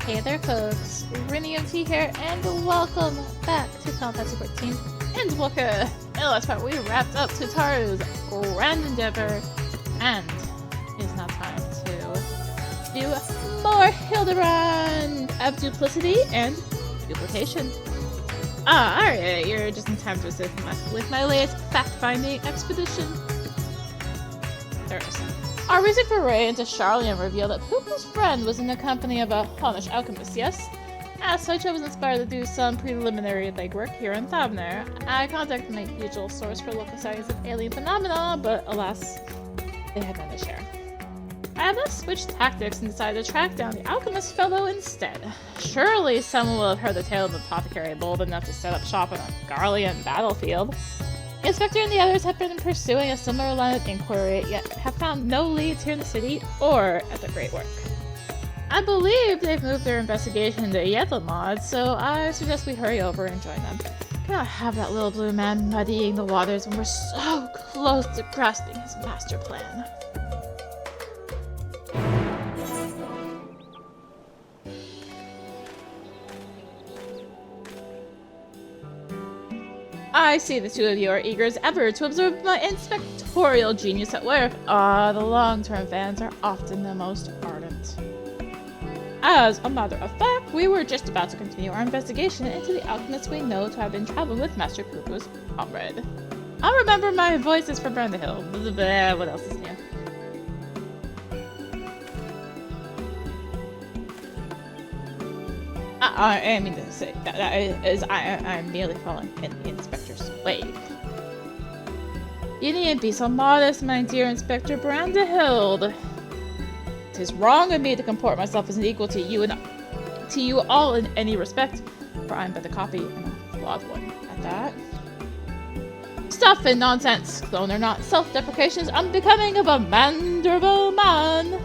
Hey there folks, RiniumT here, and welcome back to Final Fantasy 14 Endwalker! In the last part, we wrapped up Tataru's grand endeavor, and it is now time to do more Hildibrand of duplicity and duplication. Araya, you're just in time to assist with my latest fact-finding expedition. There's our reason for raid into Charlian revealed that Poopa's friend was in the company of a Honish alchemist, yes? As such, I was inspired to do some preliminary legwork here in Thavner. I contacted my usual source for local sightings of alien phenomena, but alas, they had none to share. I have thus switched tactics and decided to track down the alchemist fellow instead. Surely someone will have heard the tale of the apothecary bold enough to set up shop on a Garlean battlefield. The inspector and the others have been pursuing a similar line of inquiry, yet have found no leads here in the city or at the Great Work. I believe they've moved their investigation to Yethamod, so I suggest we hurry over and join them. Cannot have that little blue man muddying the waters when we're so close to grasping his master plan. I see the two of you are eager as ever to observe my inspectorial genius at work. The long-term fans are often the most ardent. As a matter of fact, we were just about to continue our investigation into the alchemists we know to have been traveling with Master Poopa's comrade. I'll remember my voices from Burn the Hill. What else is new? I mean to say that I'm merely following in the inspector's wake. You needn't be so modest, my dear Inspector Brandehild. It is wrong of me to comport myself as an equal to you and to you all in any respect, for I am but a copy and a flawed one at that. Stuff and nonsense, clone or not, self-deprecation is unbecoming of a manderable man.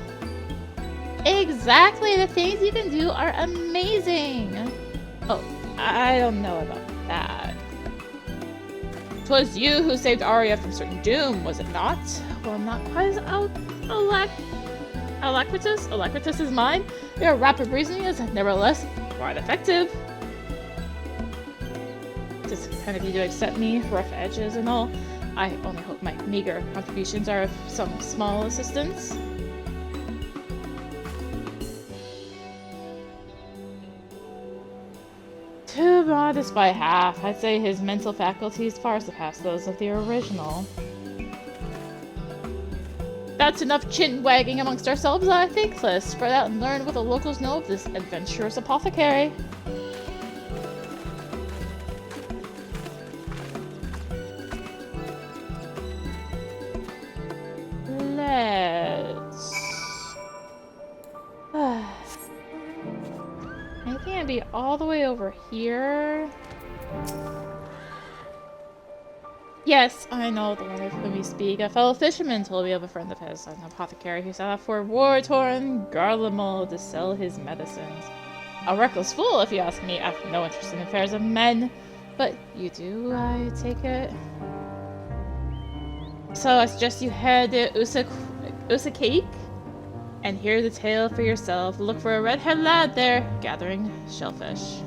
Exactly, the things you can do are amazing. Oh, I don't know about that. 'Twas you who saved Araya from certain doom, was it not? Well, not quite as alacritus as mine. Your rapid reasoning is nevertheless quite effective. Just kind of you to accept me, rough edges and all. I only hope my meager contributions are of some small assistance. Too modest by half. I'd say his mental faculties far surpass those of the original. That's enough chin-wagging amongst ourselves, I think. Let's spread out and learn what the locals know of this adventurous apothecary. Let's... I think I'd be all the way over here. Yes, I know the one of whom you speak. A fellow fisherman told me of a friend of his, an apothecary who set out for war-torn Garlemald to sell his medicines. A reckless fool, if you ask me. I have no interest in affairs of men. But you do, I take it? So I suggest you head to Usakik and hear the tale for yourself. Look for a red-haired lad there, gathering shellfish.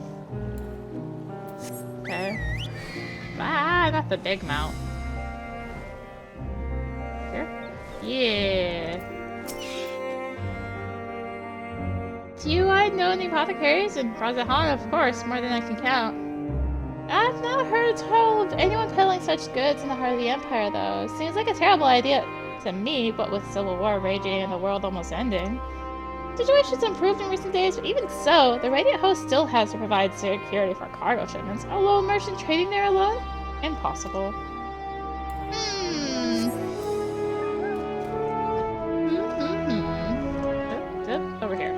Okay. Not the big mount. Here? Yeah. Do I know any apothecaries? And Razahan, of course, more than I can count. I've not heard told of anyone peddling such goods in the heart of the Empire, though. Seems like a terrible idea to me, but with civil war raging and the world almost ending. Situation's improved in recent days, but even so, the Radiant Host still has to provide security for cargo shipments. A lone merchant trading there alone? Impossible. Over here.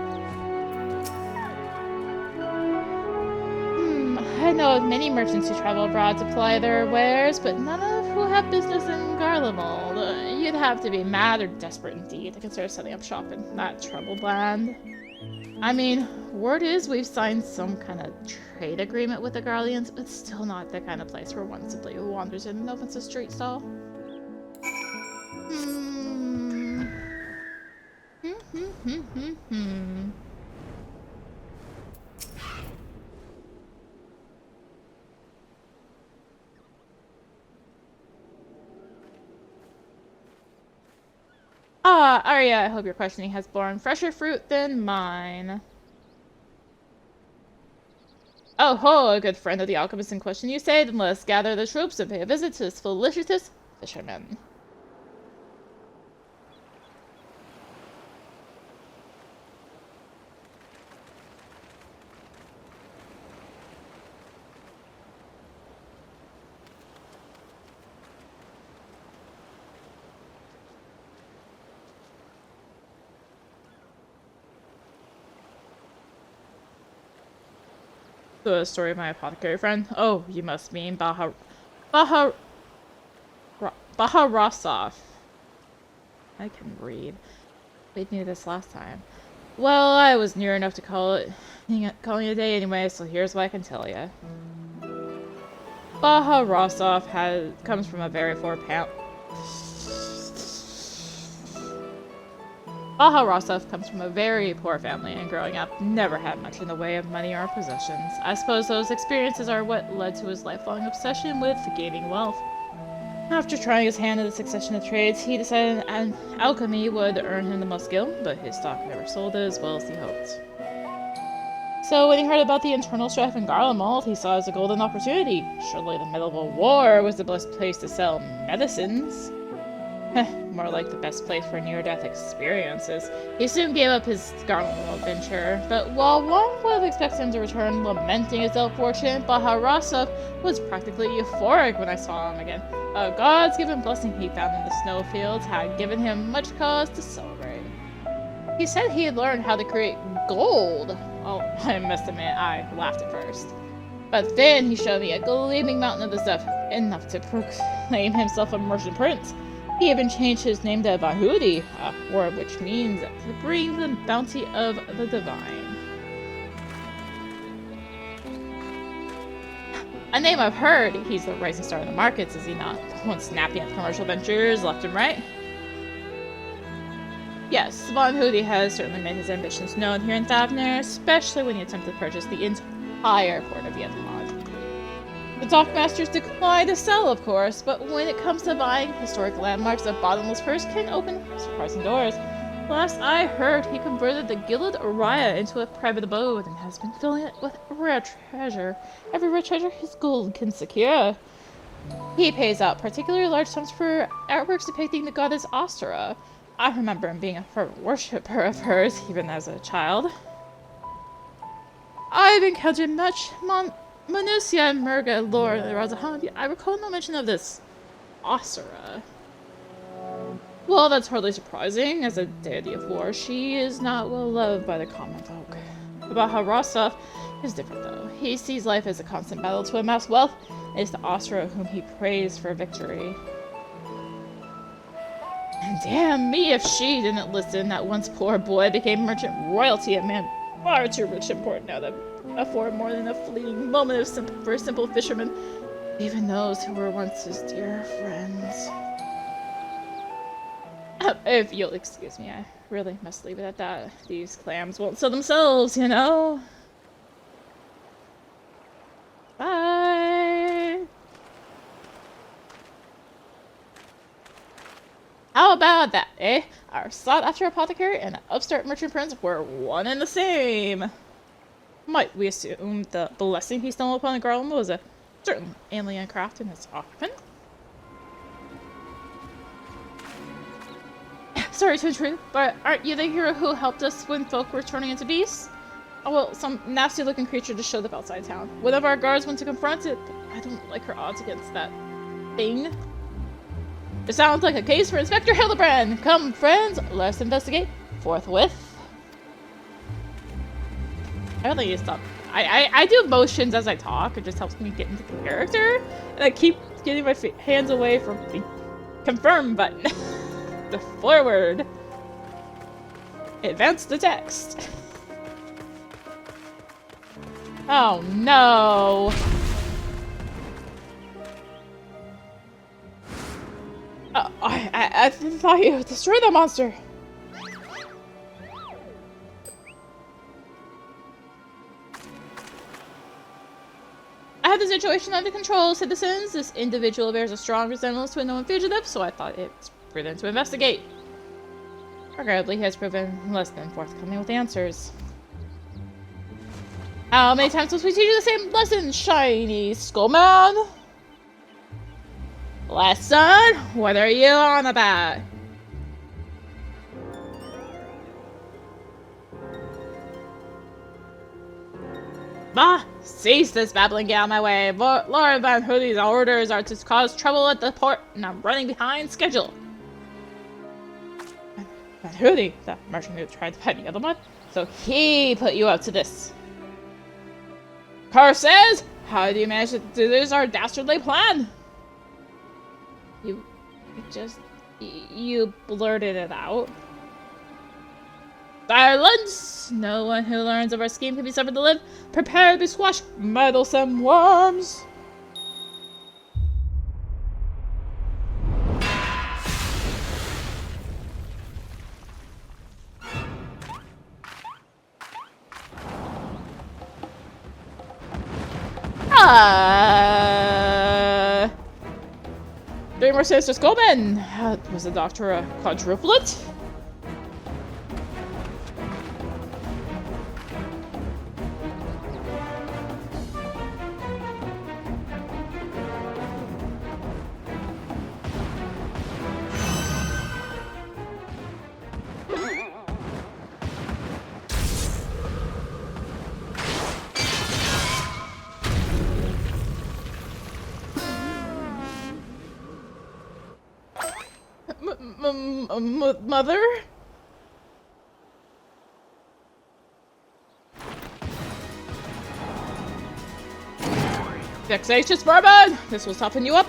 I know of many merchants who travel abroad to ply their wares, but none of who have business in Garlemald. You'd have to be mad or desperate indeed to consider setting up shop in that troubled land. I mean, word is we've signed some kind of trade agreement with the Garleans, but it's still not the kind of place where one simply wanders in and opens a street stall. Arya, I hope your questioning has borne fresher fruit than mine. Oh ho, a good friend of the alchemist in question, you say? Then let us gather the troops and pay a visit to this felicitous fisherman. The story of my apothecary friend. Oh, you must mean Baharasov. I can read. We knew this last time. Well, I was near enough to calling it a day anyway, so here's what I can tell you. Baharasov comes from a very poor Baharasov comes from a very poor family, and growing up, never had much in the way of money or possessions. I suppose those experiences are what led to his lifelong obsession with gaining wealth. After trying his hand at the succession of trades, he decided alchemy would earn him the most skill, but his stock never sold as well as he hoped. So when he heard about the internal strife in Garlemald, he saw it as a golden opportunity. Surely the medieval war was the best place to sell medicines. More like the best place for near-death experiences. He soon gave up his Garlemald venture, but while one would have expected him to return lamenting his ill fortune, Baharasov was practically euphoric when I saw him again. A God's given blessing he found in the snowfields had given him much cause to celebrate. He said he had learned how to create gold. Oh, I must admit, I laughed at first. But then he showed me a gleaming mountain of the stuff, enough to proclaim himself a merchant prince. He even changed his name to Vahudi, a word which means to bring the bounty of the divine. A name I've heard. He's the rising star in the markets, is he not? The one snapping at commercial ventures left and right. Yes, Vahudi has certainly made his ambitions known here in Thavner, especially when he attempted to purchase the entire port of Vietnam. The dockmasters decline to sell, of course, but when it comes to buying historic landmarks, a bottomless purse can open surprising doors. Last I heard, he converted the Gilded Araya into a private abode and has been filling it with rare treasure. Every rare treasure his gold can secure. He pays out particularly large sums for artworks depicting the goddess Asura. I remember him being a fervent worshipper of hers, even as a child. I've encountered much Manusia Murga lore in the Razahan. I recall no mention of this Asura. Well, that's hardly surprising. As a deity of war, she is not well loved by the common folk. Baharasov is different, though. He sees life as a constant battle to amass wealth, and it's the Asura whom he prays for victory. And damn me if she didn't listen. That once poor boy became merchant royalty, a man far too rich and important now to afford more than a fleeting moment for a simple fisherman, even those who were once his dear friends. If you'll excuse me, I really must leave it at that. These clams won't sell themselves, you know? Bye! How about that, eh? Our sought-after apothecary and an upstart merchant prince were one and the same. Might we assume the blessing he stumbled upon in Garland was a certain alien craft in its occupant? Sorry to intrude, but aren't you the hero who helped us when folk were turning into beasts? Oh well, some nasty-looking creature just showed up outside town. One of our guards went to confront it, but I don't like her odds against that thing. It sounds like a case for Inspector Hildibrand. Come, friends, let's investigate forthwith. I really need to stop. I do motions as I talk. It just helps me get into character. And I keep getting my hands away from the confirm button. The forward. Advance the text. Oh no. I thought you destroyed the monster. I have the situation under control, citizens. This individual bears a strong resemblance to a known fugitive, so I thought it's prudent to investigate. Regrettably, he has proven less than forthcoming with answers. How many times must we teach you the same lesson, shiny skullman? Lesson? What are you on about? Bah! Cease this babbling, get out of my way. Lord Van Hoodie's orders are to cause trouble at the port, and I'm running behind schedule. Van Hoodie, the merchant who tried to fight the other one, so he put you up to this. Curses! How do you manage to do this, our dastardly plan? You blurted it out. Silence! No one who learns of our scheme can be suffered to live. Prepare to be squashed, meddlesome worms! Dreamer Sister Skullman! Was the doctor a quadruplet? Mother? Vexatious bourbon! This will toughen you up.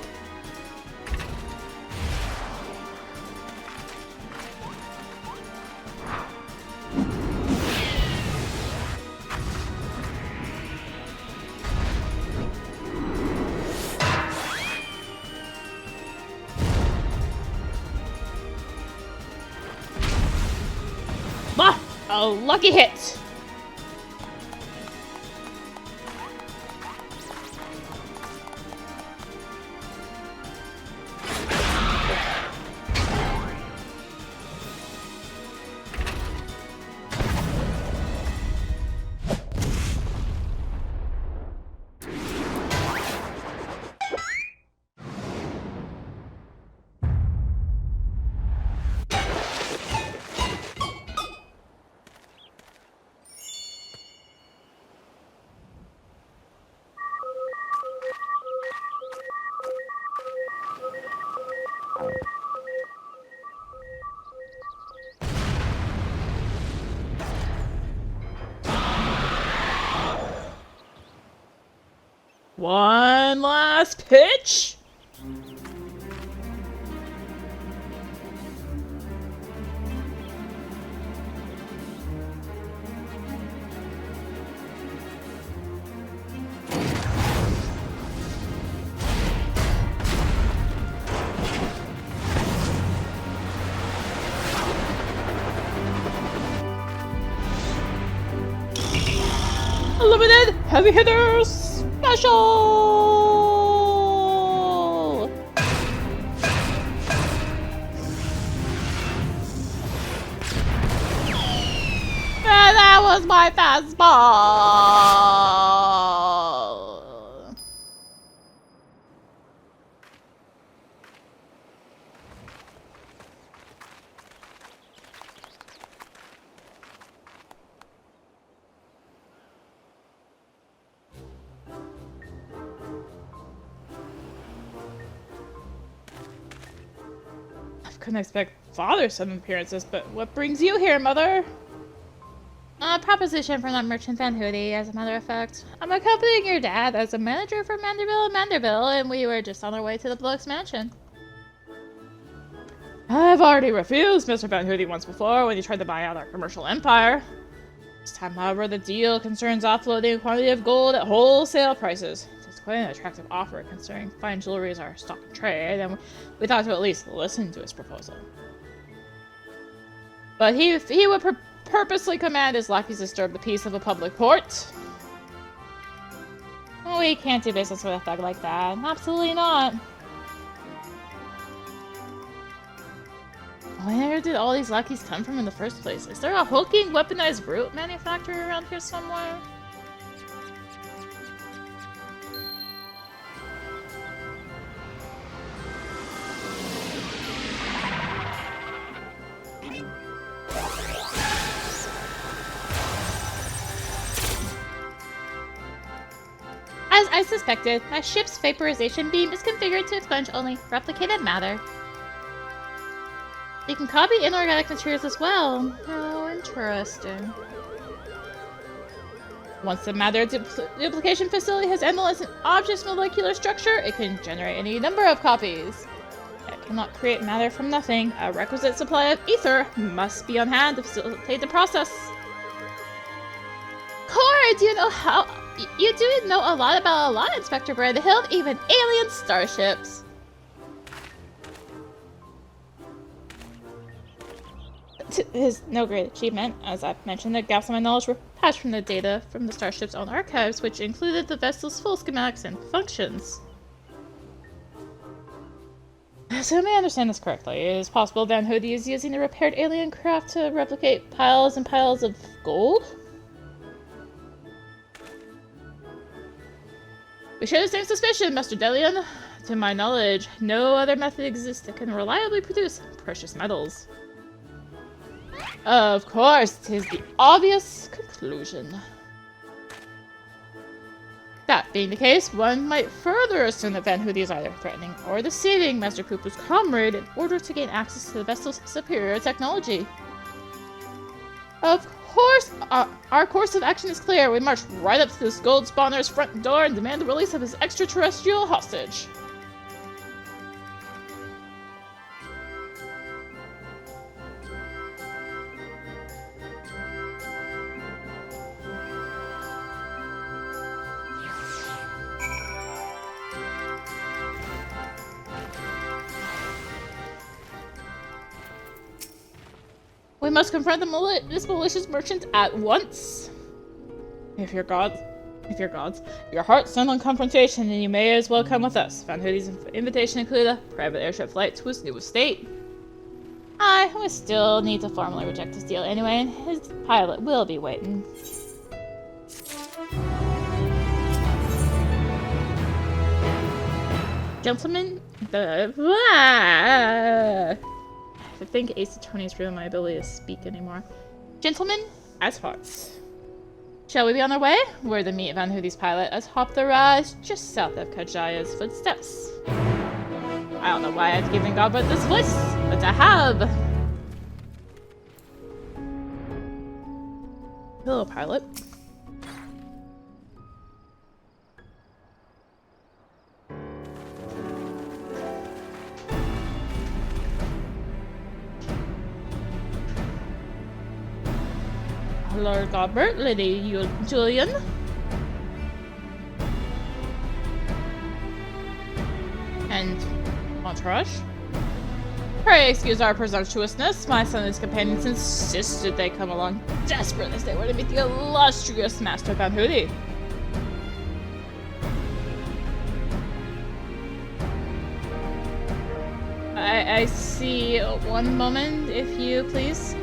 Bah! A lucky hit! One last pitch? Limited heavy hitters special! And that was my fastball! Couldn't expect father-son appearances, but what brings you here, Mother? A proposition from that merchant Van Hoodie, as a matter of fact. I'm accompanying your dad as a manager for Manderville, and we were just on our way to the Blux mansion. I've already refused Mr. Van Hoodie once before when he tried to buy out our commercial empire. This time, however, the deal concerns offloading a quantity of gold at wholesale prices. It's quite an attractive offer, considering fine jewelry is our stock in trade, and we thought to at least listen to his proposal. But he would purposely command his lackeys to disturb the peace of a public port. We can't do business with a thug like that. Absolutely not. Where did all these lackeys come from in the first place? Is there a hulking, weaponized brute manufacturer around here somewhere? As I suspected, my ship's vaporization beam is configured to expunge only replicated matter. You can copy inorganic materials as well. Oh, interesting. Once the matter duplication facility has analyzed an object's molecular structure, it can generate any number of copies. It cannot create matter from nothing. A requisite supply of ether must be on hand to facilitate the process. Cora, do you know how... You do know a lot about a lot, Inspector Brandhill, even alien starships. It is no great achievement. As I've mentioned, the gaps in my knowledge were patched from the data from the starship's own archives, which included the vessel's full schematics and functions. So may I understand this correctly. It is possible Van Hoodie is using the repaired alien craft to replicate piles and piles of gold? We share the same suspicion, Master Delian. To my knowledge, no other method exists that can reliably produce precious metals. Of course, 'tis the obvious conclusion. That being the case, one might further assume that Van Hoodie is either threatening or deceiving Master Poopo's comrade in order to gain access to the vessel's superior technology. Of course, our course of action is clear. We march right up to this gold spawner's front door and demand the release of his extraterrestrial hostage. We must confront this malicious merchant at once. If your heart's set on confrontation, then you may as well come with us. Van Hoodie's invitation included a private airship flight to his new estate. I would still need to formally reject this deal anyway, and his pilot will be waiting. Gentlemen, I think Ace Attorney is really my ability to speak anymore. Gentlemen, as hearts. Shall we be on our way? We're to meet Van Hoodie's pilot as hop the rise just south of Kajaya's footsteps. I don't know why I've given Gobbert this voice, but I have. Hello, pilot. Lord Gobbert, Lady Julian. And entourage. Pray excuse our presumptuousness. My son and his companions insisted they come along desperate as they were to meet the illustrious Master Van Hoodie. I see. One moment, if you please.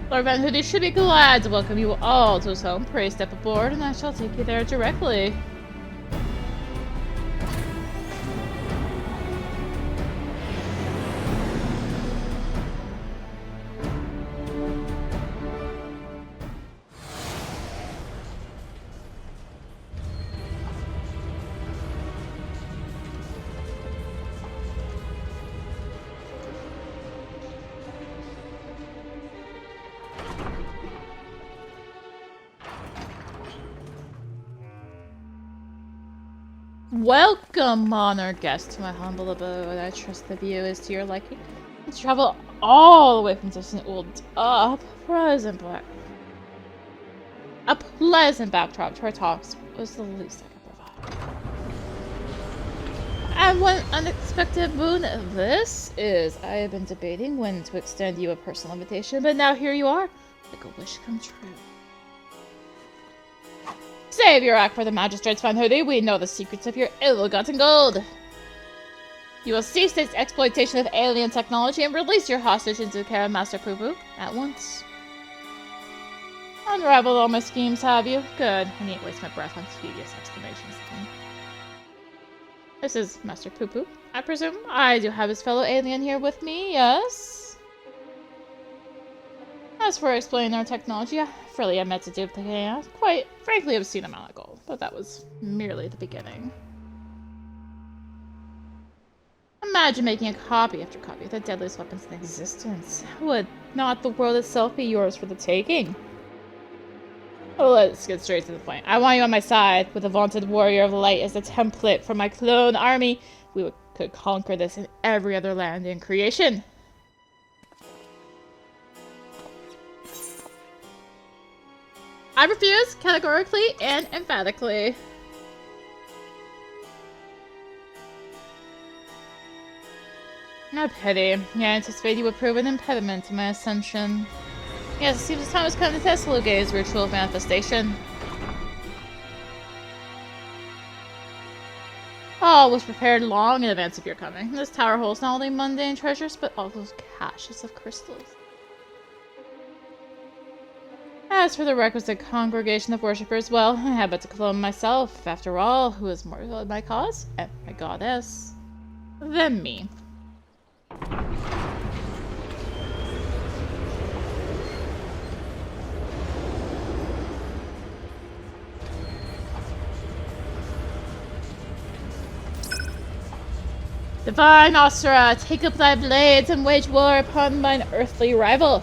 Lord Van Hoodie should be glad to welcome you all to his home. Pray step aboard, and I shall take you there directly. Welcome, honored guest, to my humble abode. I trust the view is to your liking. Let's travel all the way from distant old a pleasant backdrop to our talks was the least I could provide. And one unexpected boon of this is I have been debating when to extend you a personal invitation, but now here you are, like a wish come true. Save your act for the magistrate's fine hoodie. We know the secrets of your ill-gotten gold. You will cease this exploitation of alien technology and release your hostage into the care of Master Poo-Poo at once. Unraveled all my schemes, have you? Good. I need to waste my breath on tedious explanations. This is Master Poo-Poo, I presume. I do have his fellow alien here with me, yes? As for explaining our technology, I freely admit to duplicating a quite frankly obscene amount of gold, but that was merely the beginning. Imagine making a copy after copy of the deadliest weapons in existence. Would not the world itself be yours for the taking? Well, let's get straight to the point. I want you on my side. With the vaunted warrior of light as a template for my clone army, we could conquer this in every other land in creation. I refuse, categorically and emphatically. No pity. Yeah, I anticipate you would prove an impediment to my ascension. Yes, it seems the time has come to test Luge's ritual manifestation. All was prepared long in advance of your coming. This tower holds not only mundane treasures, but all those caches of crystals. As for the requisite congregation of worshippers, well, I had but to clone myself. After all, who is more in my cause, and my goddess, than me? Divine Asura, take up thy blades and wage war upon mine earthly rival.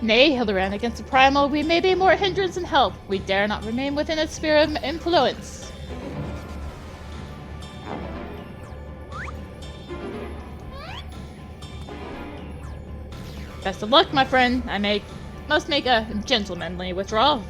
Nay, Hildibrand, against the Primal, we may be more hindrance than help. We dare not remain within its sphere of influence. Best of luck, my friend. I must make a gentlemanly withdrawal.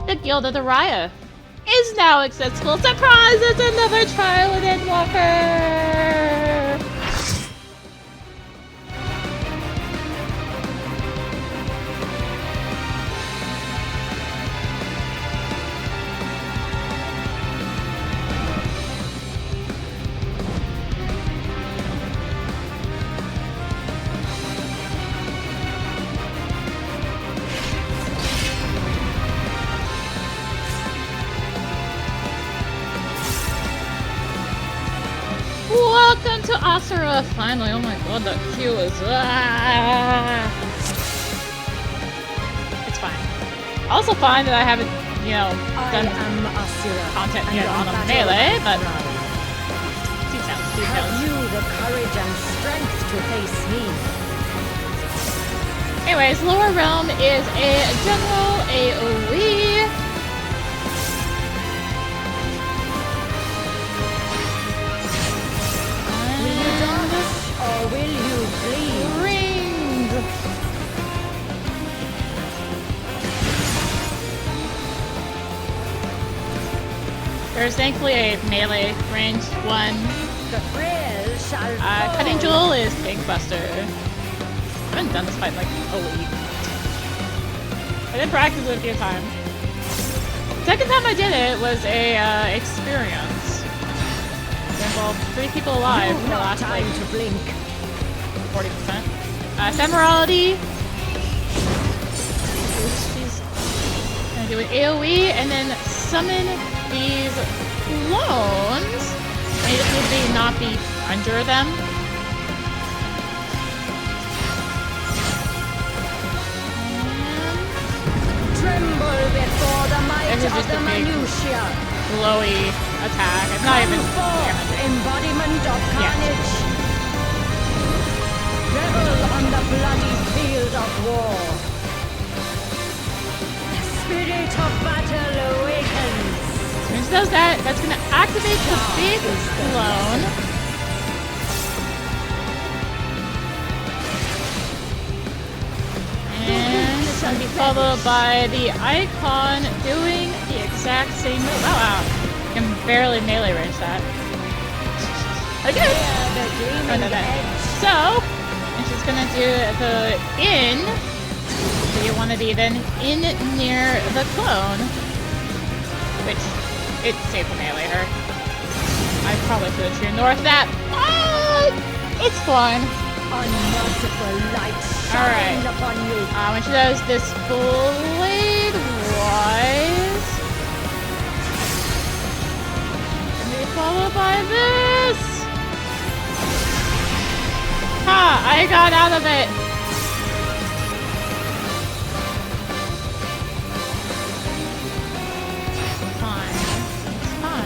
The Gilded Araya is now accessible. Surprise! It's another trial with Endwalker! Welcome to Asura! Finally, oh my god, that queue is... It's fine. Also fine that I haven't, you know, done content yet on a melee, but... Details. Have you the courage and strength to face me? Anyways, Lower Realm is a general AoE. Or will you bleed? Ring! There's thankfully a melee ranged one. The thrill shall Cutting Jewel is Tank Buster. I haven't done this fight in like a week. I did practice it a few times. Second time I did it was a experience. It involved 3 people alive for the last like to blink. 40%. Ephemerality. She's gonna do an AoE and then summon these clones. And you just need to not be under them. Tremble before the might This is of just the a big minutiae. glowy attack. It's not even Forth, damaging. embodiment of Yeah. carnage. Revel on the bloody field of war. The spirit of battle awakens. As soon as it does that, that's gonna activate the big clone. And it's gonna be followed by the icon doing the exact same move. Oh wow. I can barely melee range that. Okay. So, and she's gonna do the in. So you want to be then in near the clone, which it's safe to melee her. I probably should have true north that, but it's fine. Unmerciful light Alright. shine upon you. When she does this blade wise, and be followed by this. Ha! I got out of it.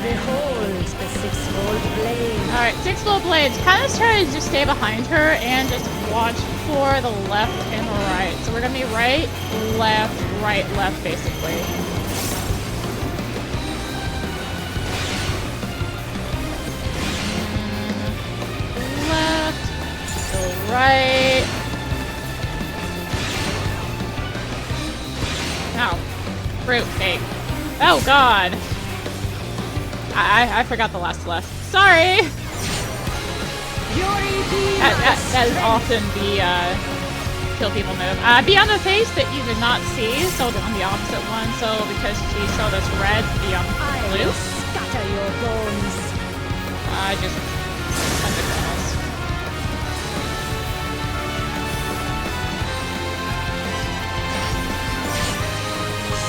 Behold the six-fold blade. Alright, six-fold blades. Kind of try to just stay behind her and just watch for the left and the right. So we're gonna be right, left, basically. Left, go right. Ow. Fruit cake. Oh god. I forgot the last left. Sorry! That is often the kill people move. Be on the face that you did not see, so on the opposite one. So because she showed us red, be on blue. Scatter your bones. I just send it across.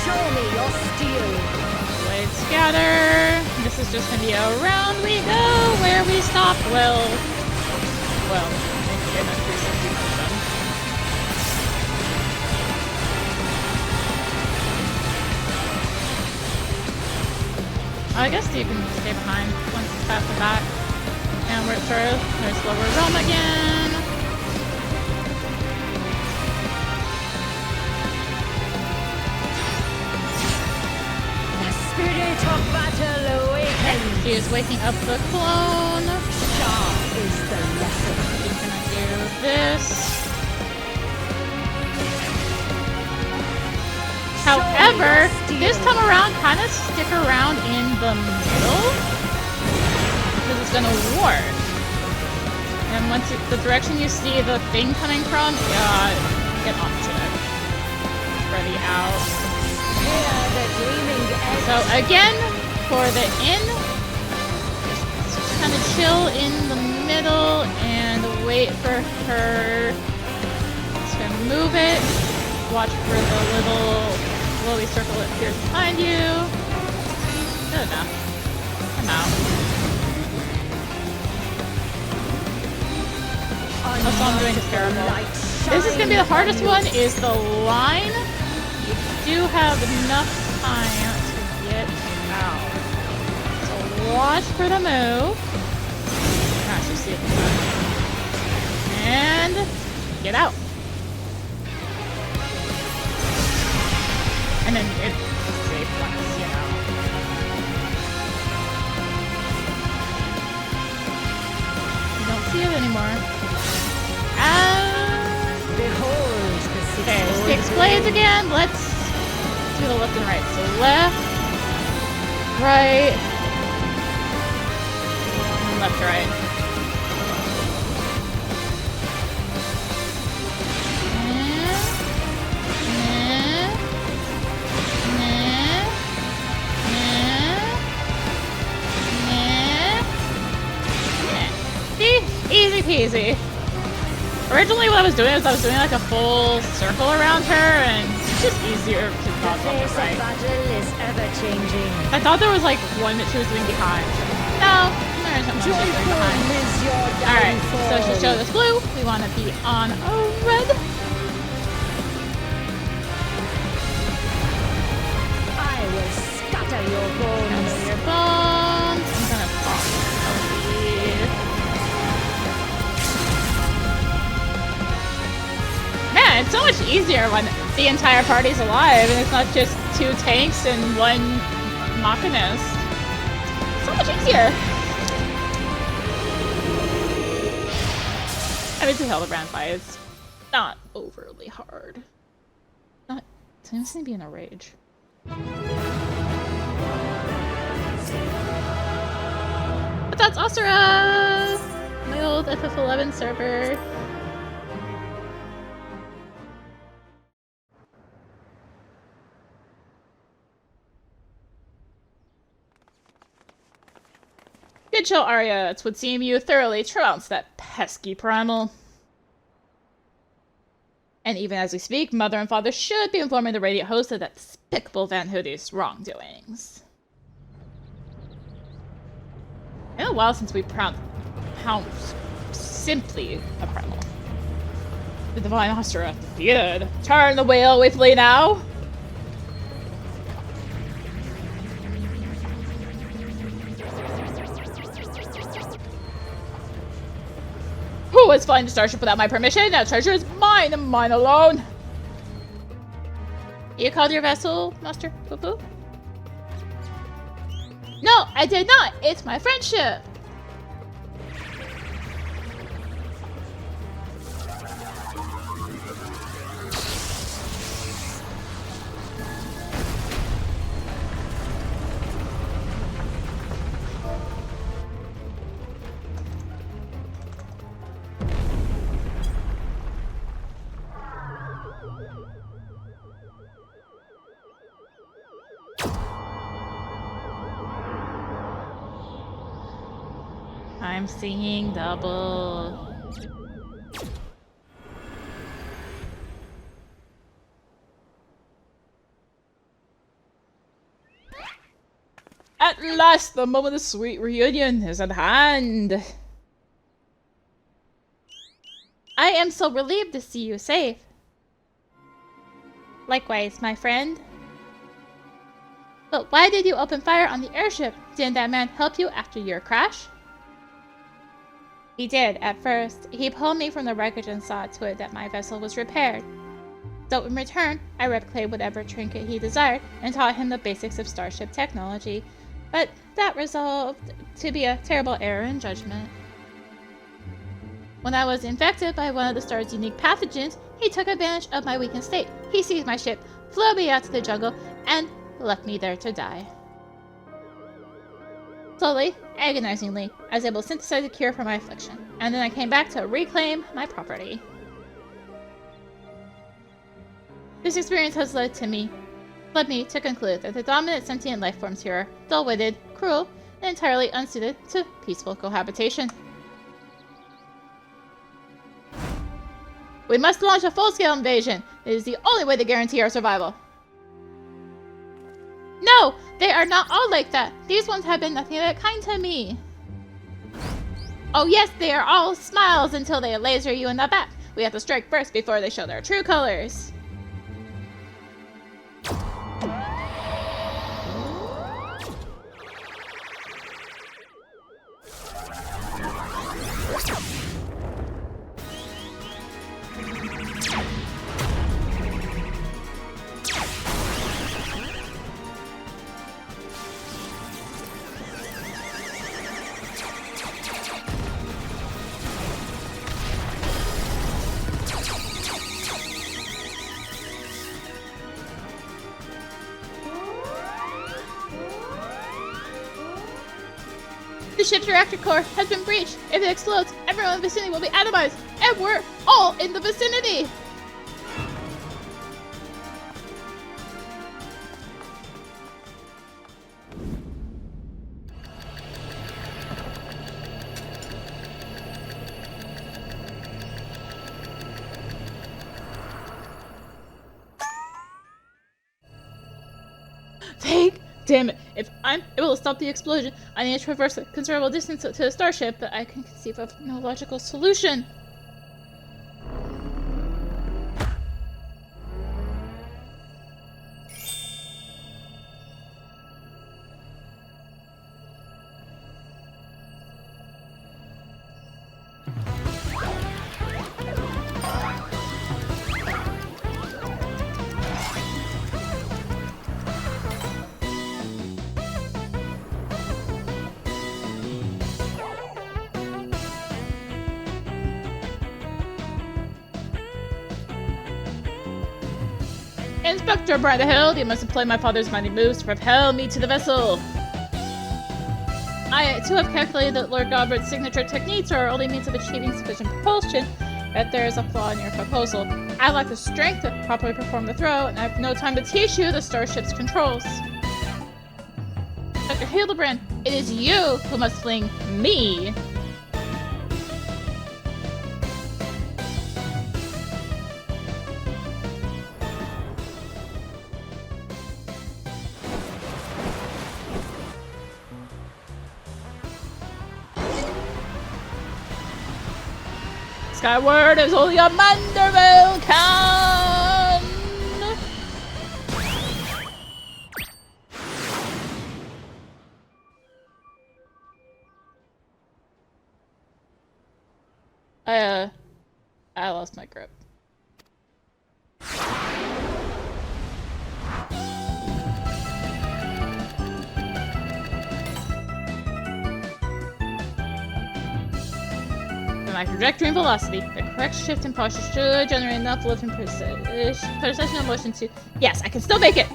Show me your steel. Blade scatter. This is just gonna be around we go. Where we stop will. Well, in a 360 motion. I guess you can stay behind once it's past the back. And we're through. There's lower realm again. Spirit of battle awakens. She is waking up the clone. Sharp is the lesson. She's gonna do this. However, this time around, kind of stick around in the middle because it's gonna ward. And once the direction you see the thing coming from, get onto it. Ready out. The gleaming edge. So again, for the in, just kind of chill in the middle and wait for her. Just gonna move it. Watch for the little glowy circle that appears behind you. Good enough. I'm out. That's all I'm doing is terrible. This is gonna be the hardest one. Is the line. You do have enough time to get out. So watch for the move. Actually, see it. And get out. And then it's safe once, you know. You don't see it anymore. Behold the okay, 6 blades again. Let's do the left and right. So left, right, and left, right. Easy peasy. Originally what I was doing like a full circle around her, and it's just easier to dodge on the right. battle is ever changing. I thought there was like one that she was doing behind. No, advantage. I'm going to behind. Alright, so she showed us blue. We want to be on red. I will scatter your bones. Scatter your bones. I'm gonna pop these. Man, it's so much easier when the entire party's alive and it's not just 2 tanks and 1 Machinist. So much easier. I mean, the Hildibrand fight is not overly hard. Not. I'm just gonna be in a rage. But that's Asura! My old FF11 server. Good show, Arya. It would seem you thoroughly trounced that pesky Primal. And even as we speak, Mother and Father should be informing the Radiant host of that despicable Van Hoodie's wrongdoings. It's been a while since we pounced simply a Primal. The Divine Asura defeated. Turn the wheel with Lee now! Who is flying the starship without my permission? That treasure is mine and mine alone! You called your vessel, Master Poo-Poo? No, I did not! It's my friendship! I'm seeing double. At last, the moment of sweet reunion is at hand. I am so relieved to see you safe. Likewise, my friend. But why did you open fire on the airship? Didn't that man help you after your crash? He did, at first. He pulled me from the wreckage and saw to it that my vessel was repaired. So in return, I replicated whatever trinket he desired and taught him the basics of starship technology. But that resolved to be a terrible error in judgment. When I was infected by one of the star's unique pathogens, he took advantage of my weakened state. He seized my ship, flew me out to the jungle, and left me there to die. Slowly, agonizingly, I was able to synthesize a cure for my affliction, and then I came back to reclaim my property. This experience has led me to conclude that the dominant sentient life forms here are dull-witted, cruel, and entirely unsuited to peaceful cohabitation. We must launch a full-scale invasion. It is the only way to guarantee our survival. No! They are not all like that. These ones have been nothing but kind to me. Oh yes, they are all smiles until they laser you in the back. We have to strike first before they show their true colors. The ship's reactor core has been breached. If it explodes, everyone in the vicinity will be atomized, and we're all in the vicinity! Damn it. If I'm able to stop the explosion, I need to traverse a considerable distance to the starship, but I can conceive of no logical solution. Inspector Brandhild, you must employ my father's mighty moves to propel me to the vessel. I, too, have calculated that Lord Godbert's signature techniques are our only means of achieving sufficient propulsion, but there is a flaw in your proposal. I lack the strength to properly perform the throw, and I have no time to teach you the starship's controls. Dr. Hildibrand, it is you who must fling me. Skyward is only a Manderville can! I lost my grip. My trajectory and velocity. The correct shift in posture should generate enough lift and precessional motion to... Yes, I can still make it!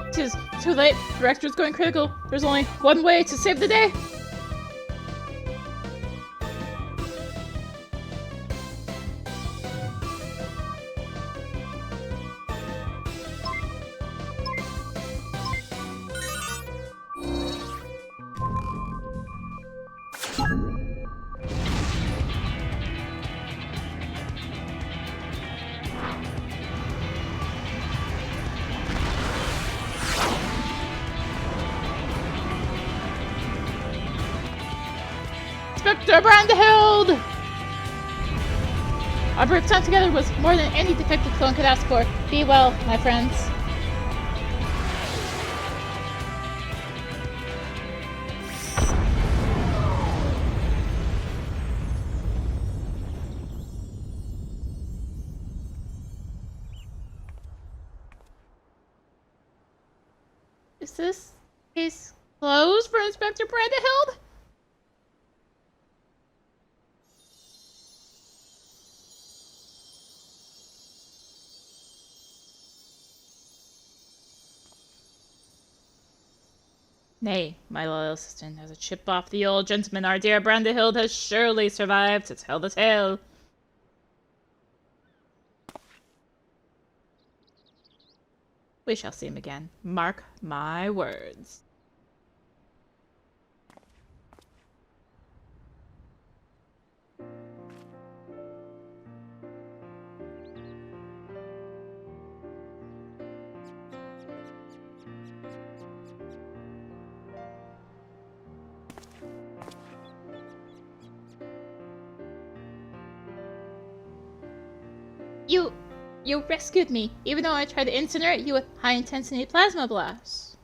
It is too late. The reactor's going critical. There's only one way to save the day. Inspector Brandhild! Our brief time together was more than any defective clone could ask for. Be well, my friends. Is this case closed for Inspector Brandhild? Nay, my loyal assistant, as a chip off the old gentleman, our dear Brandhild has surely survived to tell the tale. We shall see him again. Mark my words. You rescued me, even though I tried to incinerate you with high-intensity plasma blasts.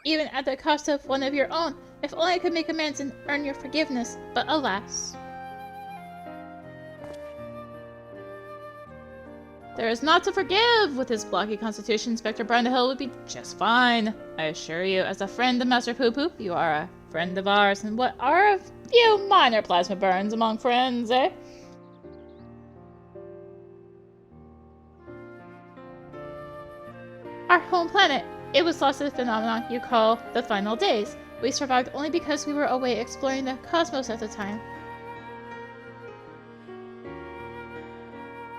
Even at the cost of one of your own, If only I could make amends and earn your forgiveness, but alas. There is naught to forgive! With his blocky constitution, Inspector Brunhill would be just fine. I assure you, as a friend of Master Poo-Poo, you are a friend of ours, and what are a few minor plasma burns among friends, eh? Our home planet, it was lost to the phenomenon you call the final days. We survived only because we were away exploring the cosmos at the time.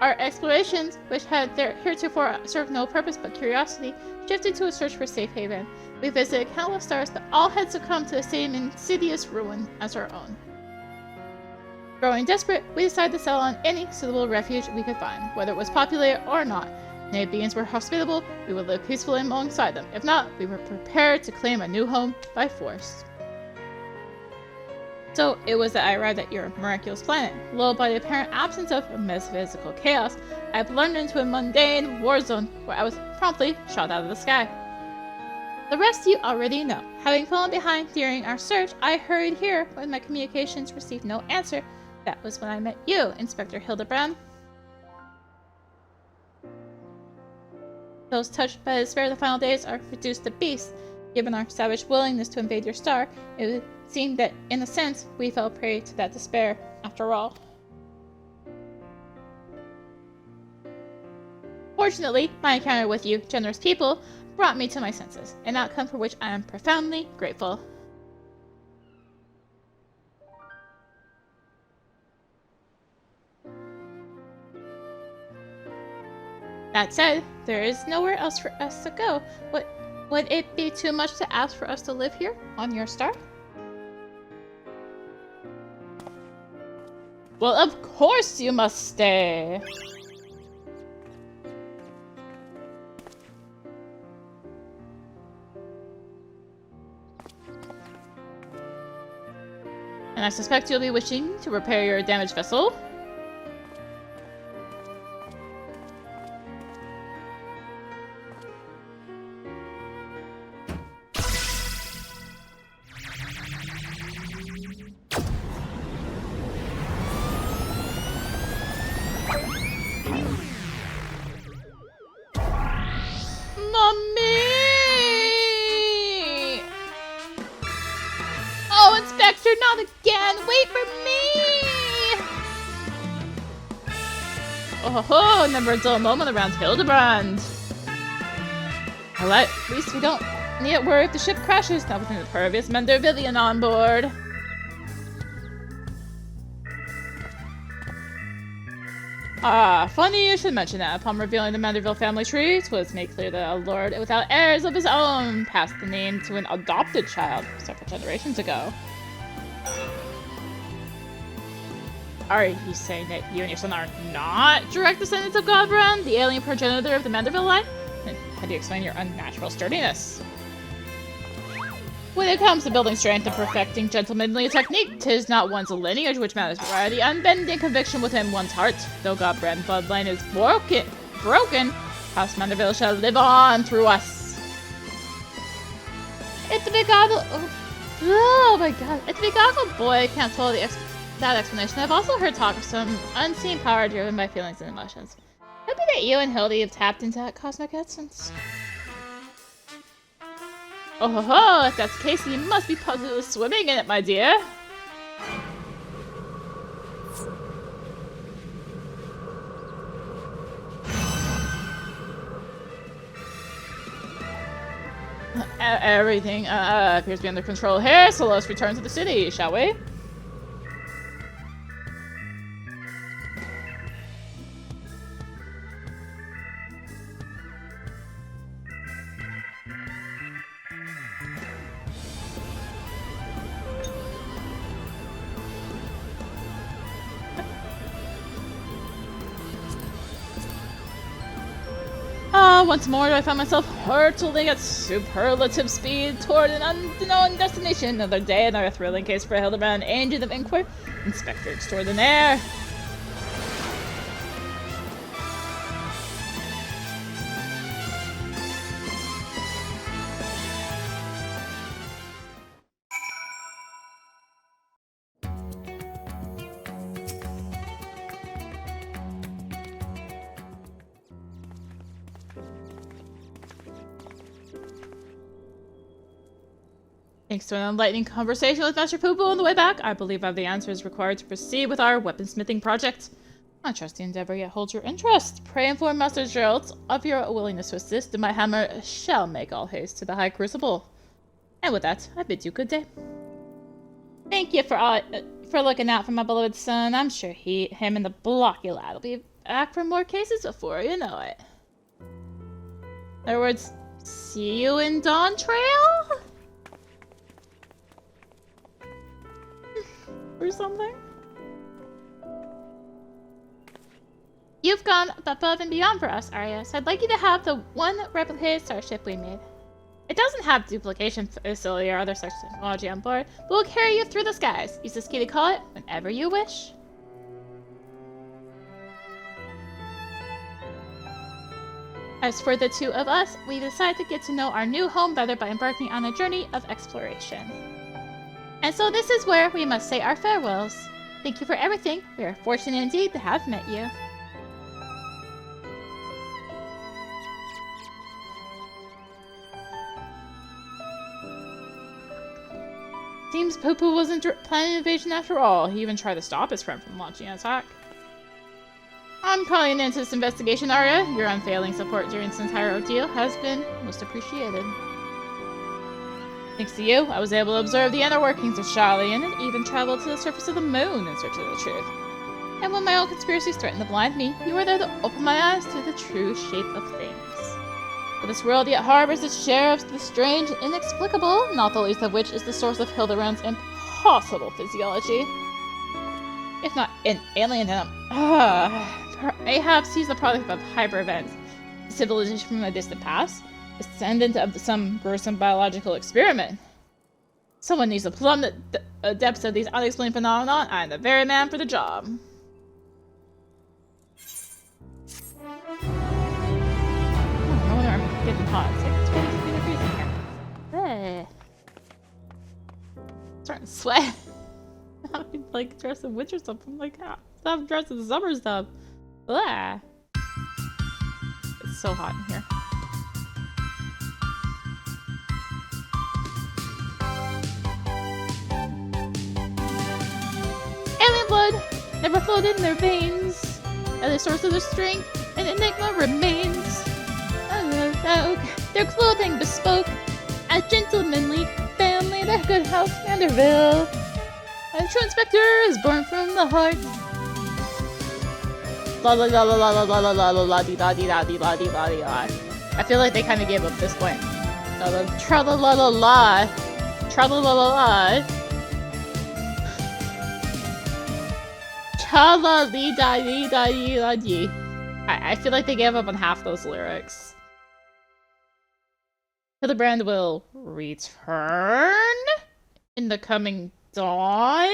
Our explorations, which had heretofore served no purpose but curiosity, shifted to a search for safe haven. We visited countless stars, but all had succumbed to the same insidious ruin as our own. Growing desperate, we decided to settle on any suitable refuge we could find, whether it was populated or not. If beings were hospitable, we would live peacefully alongside them. If not, we were prepared to claim a new home by force. So, it was that I arrived at your miraculous planet. Lulled by the apparent absence of metaphysical chaos, I blundered into a mundane war zone where I was promptly shot out of the sky. The rest you already know. Having fallen behind during our search, I hurried here when my communications received no answer. That was when I met you, Inspector Hildibrand. Those touched by the despair of the final days are reduced to beasts. Given our savage willingness to invade your star, it would seem that, in a sense, we fell prey to that despair, after all. Fortunately, my encounter with you, generous people, brought me to my senses, an outcome for which I am profoundly grateful. That said, there is nowhere else for us to go. Would it be too much to ask for us to live here, on your star? Well, of course you must stay! And I suspect you'll be wishing to repair your damaged vessel. Not again! Wait for me! Oh ho! Never a dull moment around Hildibrand. Well, at least we don't need to worry if the ship crashes. Not with an impervious Mandervillian on board. Ah, funny you should mention that. Upon revealing the Manderville family tree, it was made clear that a lord without heirs of his own passed the name to an adopted child several generations ago. Are you saying that you and your son are not direct descendants of Godbrand, the alien progenitor of the Manderville line? And how do you explain your unnatural sturdiness? When it comes to building strength and perfecting gentlemanly technique, 'tis not one's lineage which matters, but rather the unbending conviction within one's heart. Though Godbrand bloodline is broken, House Manderville shall live on through us. It's a big goggle. Oh my god, it's a big goggle boy. Can't follow that explanation. I've also heard talk of some unseen power driven by feelings and emotions. Could be that you and Hildy have tapped into that cosmic essence. Oh ho ho! If that's the case, you must be positively swimming in it, my dear. Everything appears to be under control here, so let's return to the city, shall we? Once more do I find myself hurtling at superlative speed toward an unknown destination. Another day, another thrilling case for Hildibrand, agent of inquiry, Inspector Extraordinaire. Thanks to an enlightening conversation with Master Poo-Poo on the way back, I believe I have the answers required to proceed with our weaponsmithing project. I trust the endeavor yet holds your interest. Pray inform Master Gerald of your willingness to assist, and my hammer shall make all haste to the High Crucible. And with that, I bid you good day. Thank you for looking out for my beloved son. I'm sure him and the blocky lad will be back for more cases before you know it. In other words, see you in Dawn Trail? Or something? You've gone above and beyond for us, Arya, so I'd like you to have the one replicated starship we made. It doesn't have duplication facility or other such technology on board, but we'll carry you through the skies. Use this key to call it whenever you wish. As for the two of us, we decided to get to know our new home better by embarking on a journey of exploration. And so this is where we must say our farewells. Thank you for everything. We are fortunate indeed to have met you. Seems Poo-Poo wasn't planning an invasion after all. He even tried to stop his friend from launching an attack. I'm calling into this investigation, Arya. Your unfailing support during this entire ordeal has been most appreciated. Thanks to you, I was able to observe the inner workings of Sharlayan and even travel to the surface of the moon in search of the truth. And when my own conspiracies threatened to blind me, you were there to open my eyes to the true shape of things. But this world yet harbors its share of the strange and inexplicable, not the least of which is the source of Hildibrand's impossible physiology. If not an alien, then perhaps he's the product of hyper events, civilization from a distant past, descendant of some gruesome biological experiment. Someone needs to plumb the depths of these unexplained phenomena. I'm the very man for the job. Oh, no wonder I'm getting hot. It's really freezing here. Starting to sweat. I'm like dressed in winter stuff. I'm like, stop dressed in summer stuff. Blah. It's so hot in here. Alien blood never flowed in their veins. As a source of their strength, an enigma remains. Their clothing bespoke a gentlemanly family, their good house, Manderville. A true inspector is born from the heart. La la la la la la la la la la dee da dee da dee la dee la dee la. I feel like they kind of gave up this point. Tra la la la la, tra la la la la. Cha la dee da dee da dee la dee. I feel like they gave up on half those lyrics. Hildibrand will return in the coming dawn.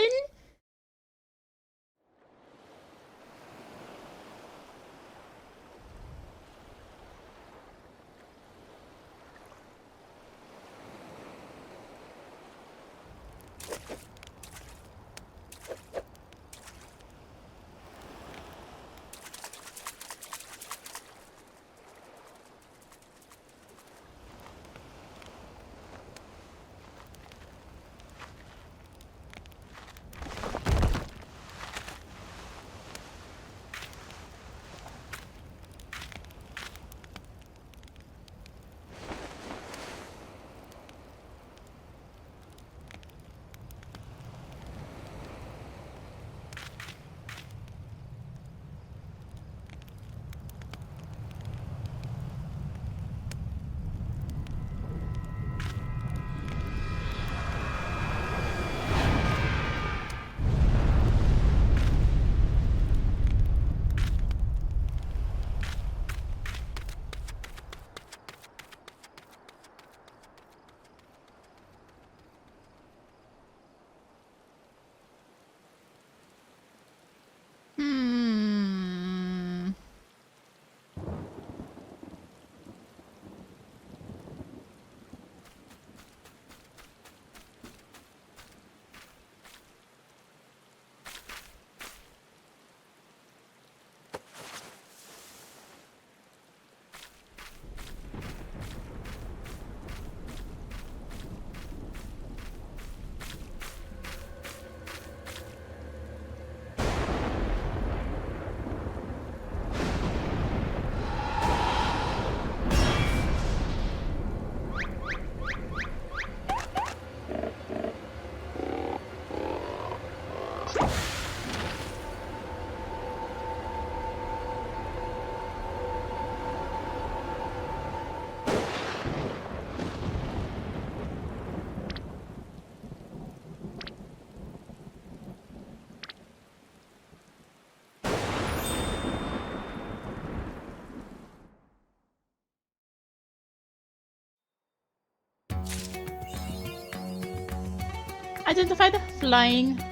Identify the flying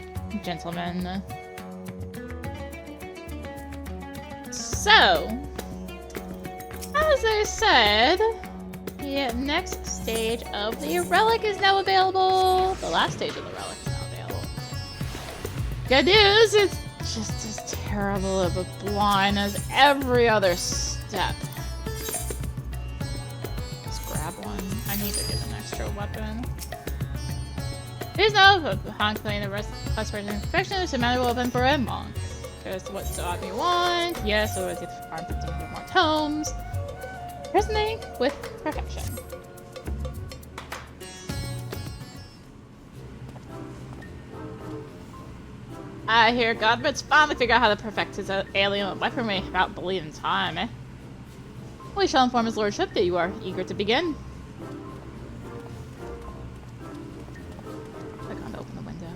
gentleman. So, as I said, the next stage of the relic is now available. The last stage of the relic is now available. Good news, it's just as terrible of a blind as every other step. Let's grab one. I need to get an extra weapon. Please note, upon completing the restoration infection, it's a manual weapon for a monk. Here's what we want. Yes, otherwise you have to farm 1500 more tomes. Resonating with perfection. I hear Godbrid's finally figured out how to perfect his alien weaponry without bleeding time, eh? We shall inform his lordship that you are eager to begin. Click on to open the window.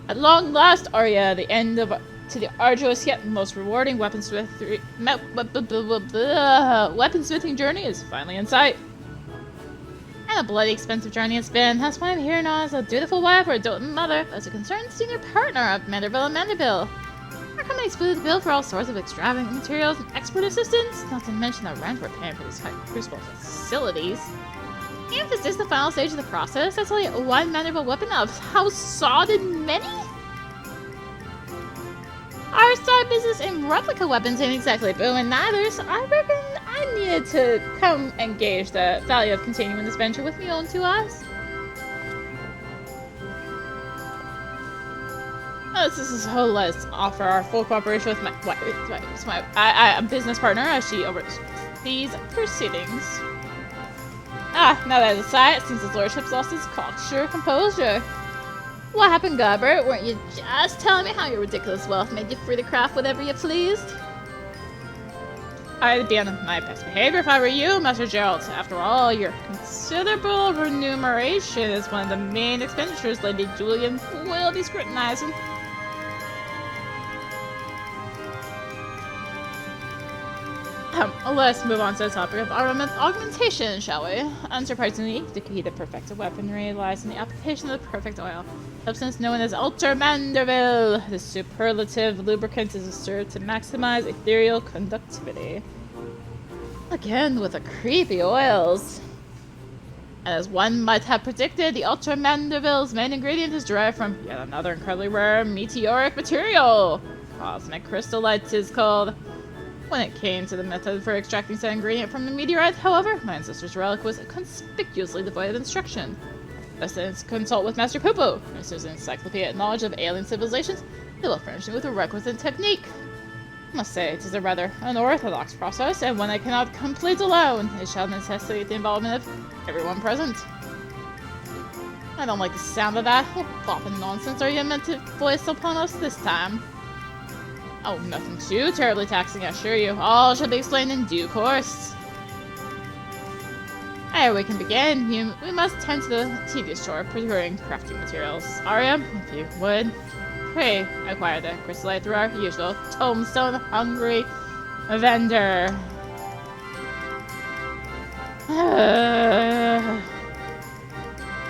At long last, Arya, the end of to the arduous yet most rewarding weaponsmithing journey is finally in sight. And a bloody expensive journey it's been. That's why I'm here now as a dutiful wife or a doting mother, as a concerned senior partner of Manderville and Manderville. Our company's footed the bill for all sorts of extravagant materials and expert assistance, not to mention the rent we're paying for these crucible facilities. And if this is the final stage of the process, that's only one Manderville weapon of how sodded many? Our side business in replica weapons ain't exactly booming neither, so I reckon I needed to come and gauge the value of continuing this venture with me own two eyes. This is so let's offer our full cooperation with my business partner as she oversees proceedings. Now that aside, it seems his lordship's lost his cocksure composure. What happened, Godbert? Weren't you just telling me how your ridiculous wealth made you free to craft whatever you pleased? I'd be on my best behavior if I were you, Master Gerald. After all, your considerable remuneration is one of the main expenditures Lady Julian will be scrutinizing. Let's move on to the topic of augmentation, shall we? Unsurprisingly, the key to perfect weaponry lies in the application of the perfect oil, substance known as Ultramanderville. The superlative lubricant is served to maximize ethereal conductivity. Again, with the creepy oils. And as one might have predicted, the Ultramanderville's main ingredient is derived from yet another incredibly rare meteoric material. Cosmic crystallite is called. When it came to the method for extracting said ingredient from the meteorite, however, my ancestor's relic was conspicuously devoid of instruction. Let's consult with Master Poopo. If there's an encyclopedic knowledge of alien civilizations, he will furnish me with a requisite technique. I must say, it is a rather unorthodox process, and one I cannot complete alone. It shall necessitate the involvement of everyone present. I don't like the sound of that. What flopping nonsense are you meant to voice upon us this time? Oh, nothing too terribly taxing, I assure you. All shall be explained in due course. Ere we can begin, we must tend to the tedious chore of procuring crafting materials. Arya, if you would, pray acquire the crystallite through our usual tomestone hungry vendor.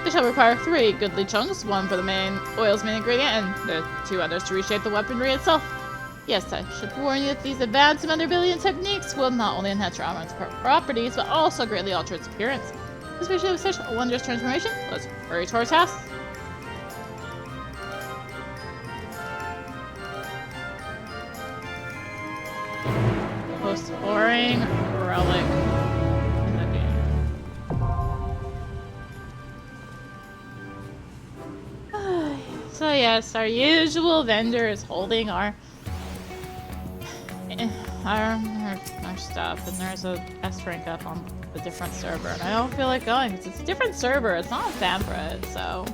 We shall require 3 goodly chunks, one for the oil's main ingredient, and the 2 others to reshape the weaponry itself. Yes, I should warn you that these advanced Mandervillian techniques will not only enhance your armor's properties, but also greatly alter its appearance. Especially with such a wondrous transformation, let's hurry to our task. Most boring relic in the game. So yes, our usual vendor is holding our stuff, and there's a S rank up on a different server, and I don't feel like going because it's a different server. It's not Famfrit, so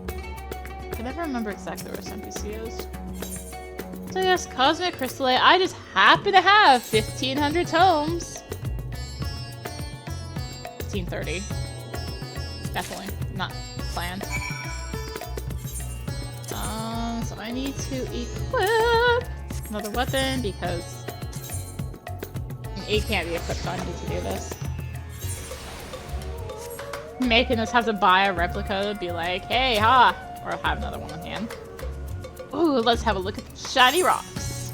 I can never remember exactly where this NPC is. So yes, Cosmic Crystallite. I just happen to have 1,500 tomes. 1,530. Definitely not planned. So I need to equip another weapon because It can't be equipped on you to do this. Making us have to buy a replica to be like, hey, ha! Or have another one on hand. Ooh, let's have a look at the shiny rocks.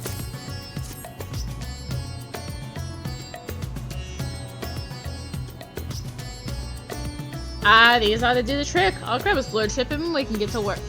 Ah, these ought to do the trick. I'll grab his lordship and we can get to work.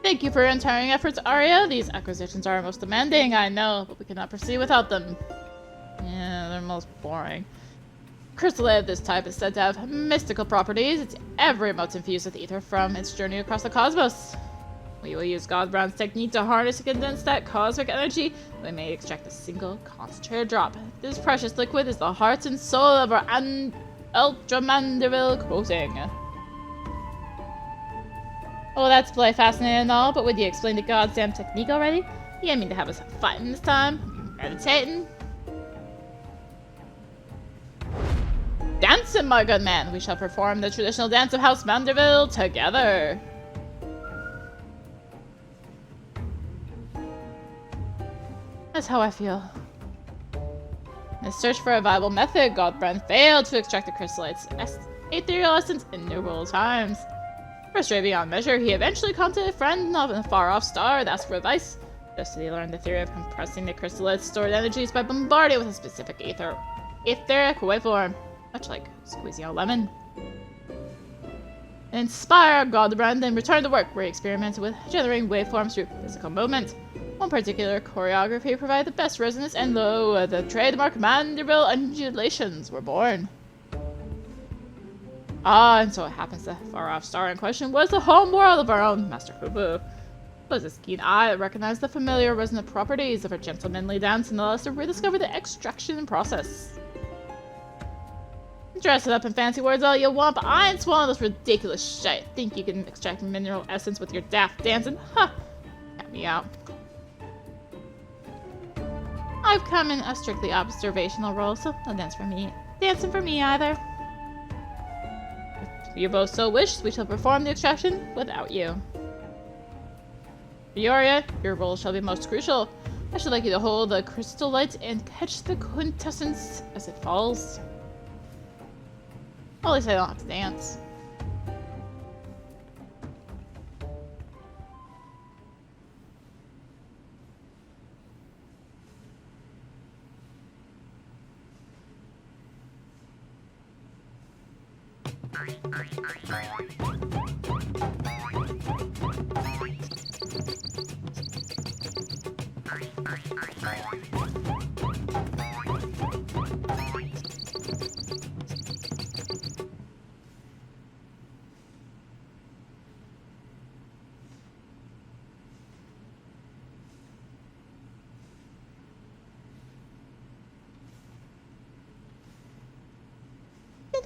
Thank you for your untiring efforts, Arya. These acquisitions are most demanding, I know, but we cannot proceed without them. Yeah, they're most boring. Crystalite of this type is said to have mystical properties. It's every mote infused with ether from its journey across the cosmos. We will use Hildibrand's technique to harness and condense that cosmic energy. We may extract a single concentrated drop. This precious liquid is the heart and soul of our Ultramandeville coating. Oh, that's play fascinating and all, but would you explain the goddamn technique already? You didn't mean to have us fighting this time? Meditating? Dancing, my good man! We shall perform the traditional dance of House Manderville together! That's how I feel. In the search for a viable method, Hildibrand failed to extract the crystallites' ethereal essence in innumerable times. Frustrated beyond measure, he eventually contacted a friend of a far-off star to ask for advice. Just as he learned the theory of compressing the crystallites' stored energies by bombarding it with a specific etheric waveform, much like squeezing a lemon. Inspired, Hildibrand then returned to work, where he experimented with generating waveforms through physical movement. One particular choreography provided the best resonance, and lo, the trademark Manderville undulations were born. Ah, and so it happens the far-off star in question was the home world of our own Master Fubu. It was his keen eye that recognized the familiar resonant properties of our gentlemanly dance and allowed us to rediscover the extraction process. Dress it up in fancy words all you want, but I ain't swallowing this ridiculous shit. Think you can extract mineral essence with your daft dancing? Ha! Count me out. I've come in a strictly observational role, so no dance for me. Dancing for me either. If you both so wish, we shall perform the extraction without you. Fioria, your role shall be most crucial. I should like you to hold the crystal light and catch the quintessence as it falls. Well, at least I don't have to dance.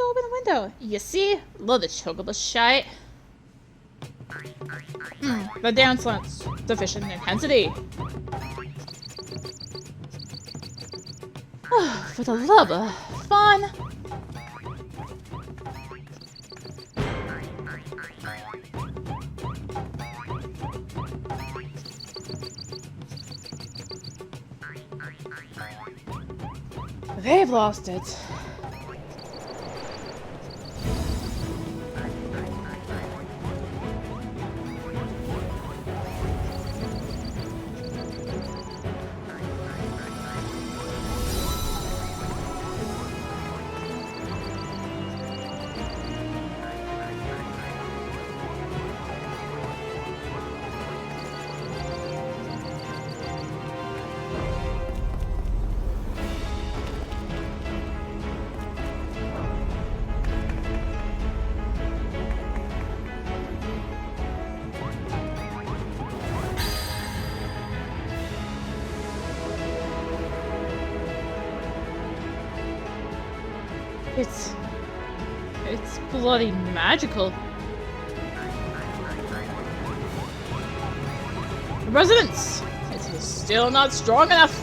Open the window. You see? Love the chocolate shite. The dance lens. Sufficient intensity. For the love of fun. They've lost it. It's bloody magical. Resonance! It is still not strong enough.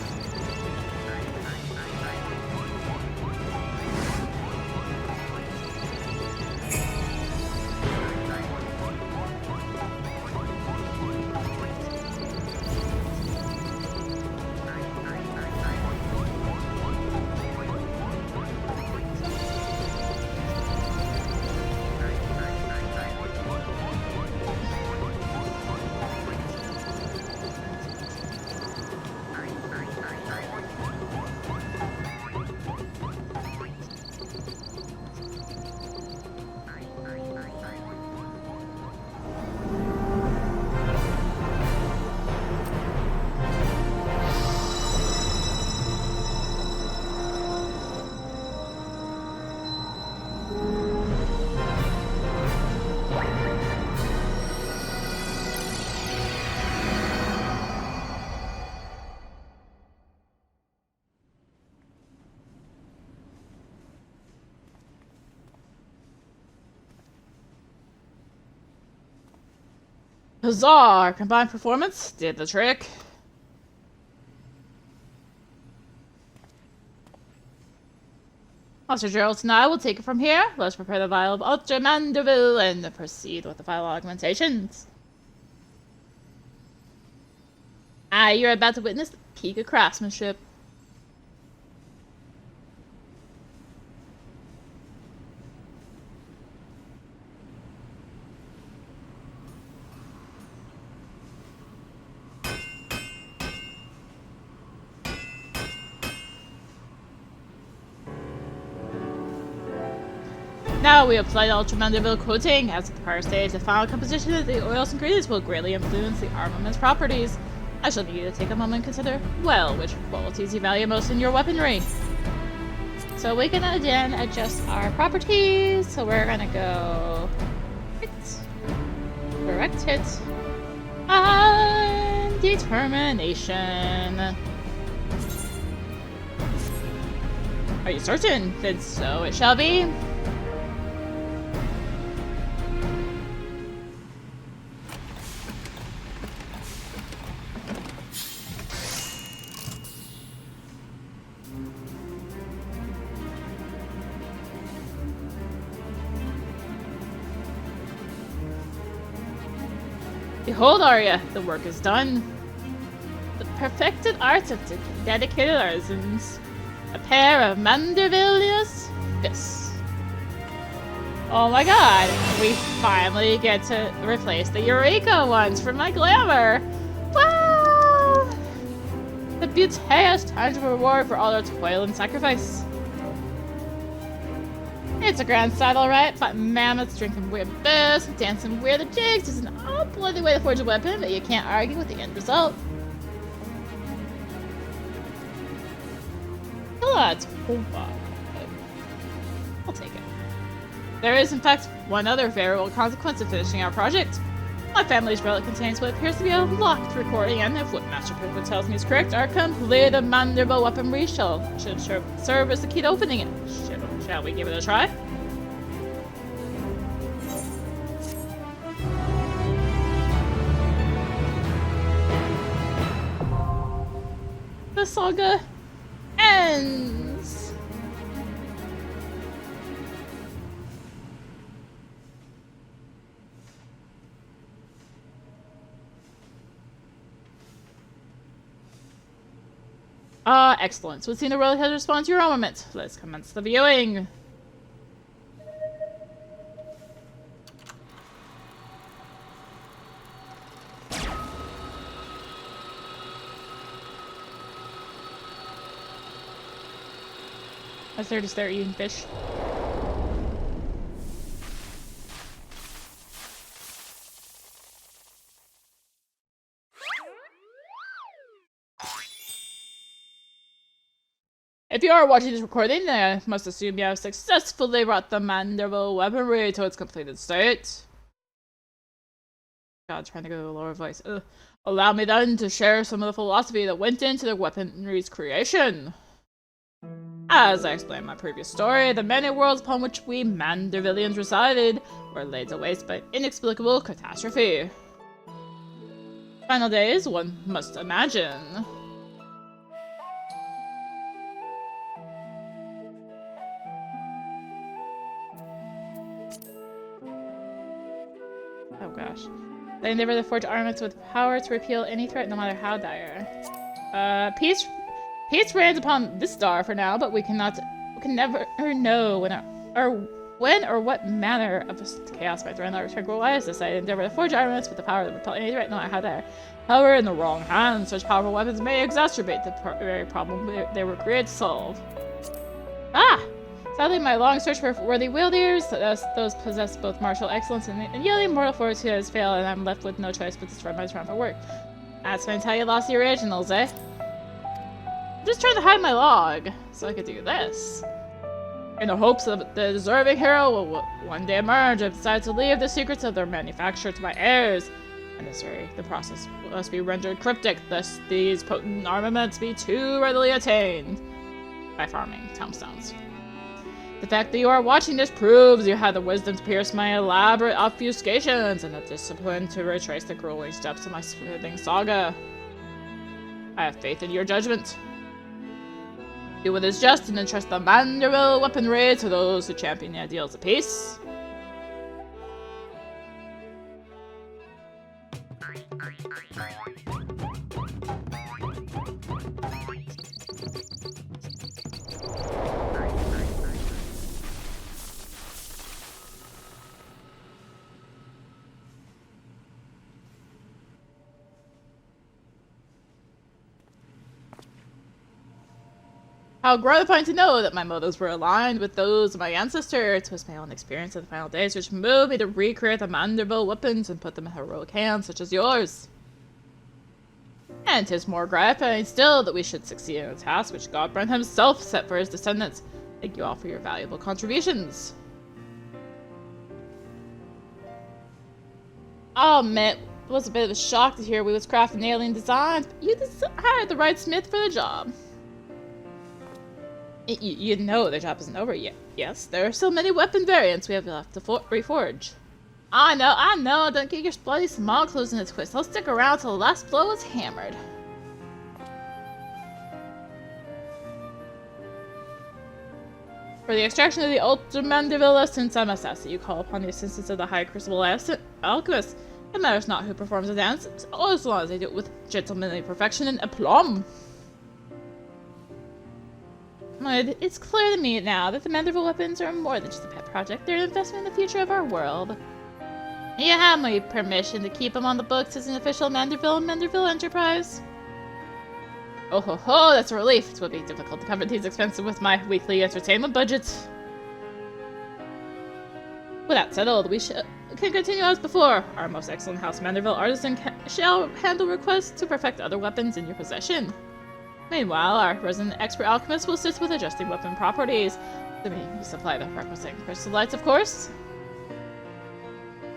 Huzzah! Combined performance did the trick. Officer Geraldson and I will take it from here. Let's prepare the vial of Ultra Manderville and proceed with the final augmentations. You're about to witness the peak of craftsmanship. Now we apply the Ultra Manderville coating. As with the prior stage, the final composition of the oils and ingredients will greatly influence the armament's properties. I shall need you to take a moment and consider, well, which qualities you value most in your weaponry. So we can again adjust our properties. So we're gonna go hit, direct hit, and determination. Are you certain? Then so it shall be. Behold, Arya, the work is done. The perfected art of dedicated artisans. A pair of Mandervillius fists. Oh my god, we finally get to replace the Eureka ones for my glamour. Wow! The beauteous tangible reward for all our toil and sacrifice. It's a grand sight, alright, but mammoths drinking weird booze, dancing weird jigs is an all-bloody way to forge a weapon, but you can't argue with the end result. Oh, that's cool. I'll take it. There is, in fact, one other variable consequence of finishing our project. My family's relic contains what appears to be a locked recording, and if what Master Prickwood tells me is correct, our complete Manderville weaponry should serve as the key to opening it. Shall we give it a try? The saga ends! Excellent. So it seems the relic has responded to your armament. Let's commence the viewing. As they're just there eating fish. If you are watching this recording, I must assume you have successfully brought the Manderville weaponry to its completed state. God, trying to go to a lower voice. Allow me then to share some of the philosophy that went into the weaponry's creation. As I explained in my previous story, the many worlds upon which we Mandervillians resided were laid to waste by inexplicable catastrophe. Final days, one must imagine. Oh gosh. They endeavor to forge armaments with power to repel any threat, no matter how dire. Peace reigns upon this star for now, but we can never know when or what manner of chaos might threaten our tranquil lives. This side endeavor to forge armaments with the power to repel any threat, no matter how dire. However, in the wrong hands, such powerful weapons may exacerbate the very problem they were created to solve. Sadly, my long search for worthy wielders, those possess both martial excellence and yielding mortal fortitude, has failed, and I'm left with no choice but to spread my triumphant work. That's when I tell you lost the originals, eh? I'm just trying to hide my log, so I could do this. In the hopes that the deserving hero will one day emerge, I've decided to leave the secrets of their manufacture to my heirs. And the process must be rendered cryptic, lest these potent armaments be too readily attained by farming tomestones. The fact that you are watching this proves you had the wisdom to pierce my elaborate obfuscations and the discipline to retrace the grueling steps of my smoothing saga. I have faith in your judgment. Do what is just and entrust the Manderville weaponry to those who champion the ideals of peace. How gratifying to know that my motives were aligned with those of my ancestor. It was my own experience of the final days which moved me to recreate the Manderville weapons and put them in heroic hands such as yours. And 'tis more gratifying still that we should succeed in a task which Godbrand himself set for his descendants. Thank you all for your valuable contributions. Oh man, it was a bit of a shock to hear we was crafting alien designs, but you hired the right smith for the job. You know the job isn't over yet. Yes, there are still many weapon variants we have left to reforge. I know, don't get your bloody small clothes in a twist. I'll stick around till the last blow is hammered. For the extraction of the Ultramanderville essence, I must ask that you call upon the assistance of the High Crucible Alchemist. It matters not who performs the dance, as long as they do it with gentlemanly perfection and aplomb. It's clear to me now that the Manderville weapons are more than just a pet project. They're an investment in the future of our world. You have my permission to keep them on the books as an official Manderville enterprise. Oh ho ho, that's a relief. It would be difficult to cover these expenses with my weekly entertainment budget. With that settled, we can continue as before. Our most excellent House Manderville artisan shall handle requests to perfect other weapons in your possession. Meanwhile, our resident expert alchemist will assist with adjusting weapon properties. Assuming you supply the requisite crystallites, of course.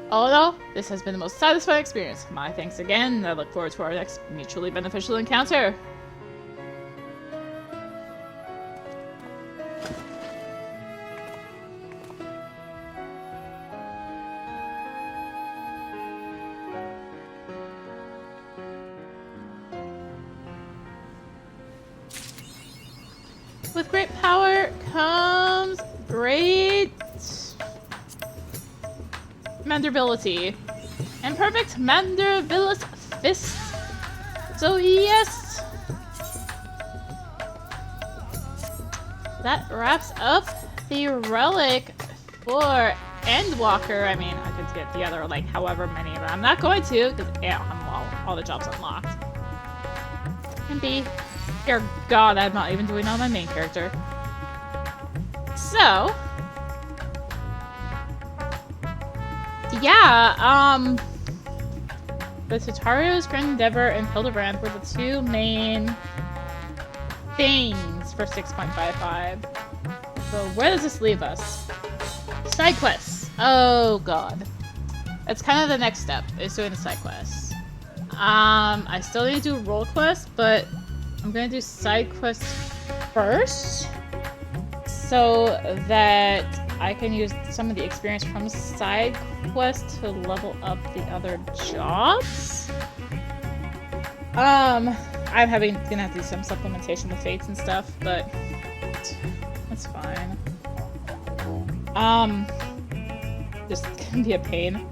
All in all, this has been the most satisfying experience. My thanks again, and I look forward to our next mutually beneficial encounter. With great power comes great manderability and perfect manderabilis fist. So yes, that wraps up the relic for Endwalker. I mean, I could get the other like however many, but I'm not going to because yeah, I'm all the jobs unlocked. And B. Dear God, I'm not even doing on my main character. So, yeah, the tutorials, Grand Endeavor, and Hildibrand were the two main things for 6.55. So where does this leave us? Side quests. Oh God. That's kind of the next step, is doing the side quests. I still need to do role quests, but I'm gonna do side quests first so that I can use some of the experience from side quests to level up the other jobs. I'm gonna have to do some supplementation with fates and stuff, but that's fine. Just gonna be a pain.